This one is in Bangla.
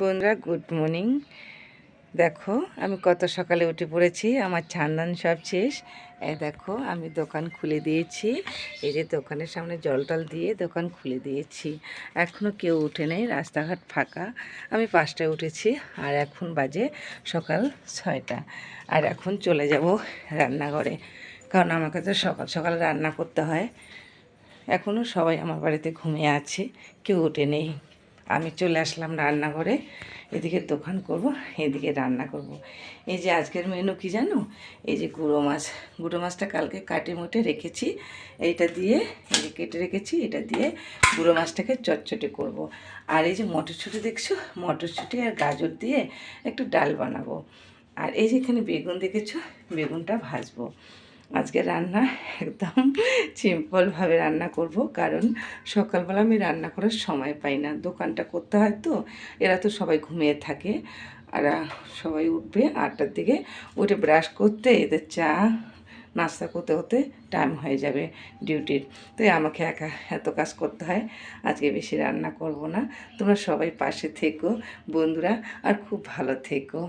বন্ধুরা গুড মর্নিং। দেখো আমি কত সকালে উঠে পড়েছি, আমার ছান্দান সব শেষ। দেখো আমি দোকান খুলে দিয়েছি, এই যে দোকানের সামনে জল টল দিয়ে দোকান খুলে দিয়েছি। এখনও কেউ উঠে নেই, রাস্তাঘাট ফাঁকা। আমি 5টায় উঠেছি আর এখন বাজে সকাল 6টা। আর এখন চলে যাব রান্নাঘরে, কারণ আমাকে তো সকাল সকাল রান্না করতে হয়। এখনও সবাই আমার বাড়িতে ঘুমিয়ে আছে, কেউ উঠে নেই। আমি চলে আসলাম রান্নাঘরে, এদিকে দোকান করব, এদিকে রান্না করব। এই যে আজকের মেনু কি জানো, এই যে গুঁড়ো মাছটা কালকে কাটে মুটে রেখেছি, এইটা দিয়ে এই যে কেটে রেখেছি, এটা দিয়ে গুঁড়ো মাছটাকে চটচটে করব। আর এই যে মটরশুঁটি দেখছো, মটরশুঁটি আর গাজর দিয়ে একটু ডাল বানাবো। আর এই যে এখানে বেগুন দেখেছো, বেগুনটা ভাজবো। আজকে রান্না একদম সিম্পলভাবে রান্না করব, কারণ সকালবেলা আমি রান্না করার সময় পাই না, দোকানটা করতে হয় তো। এরা তো সবাই ঘুমিয়ে থাকে, আর সবাই উঠবে 8টার দিকে, উঠে ব্রাশ করতে এদের চা নাস্তা করতে করতে টাইম হয়ে যাবে ডিউটির। তাই আমাকে একা এত কাজ করতে হয়। আজকে বেশি রান্না করব না। তোমরা সবাই পাশে থেকো বন্ধুরা, আর খুব ভালো থেকো।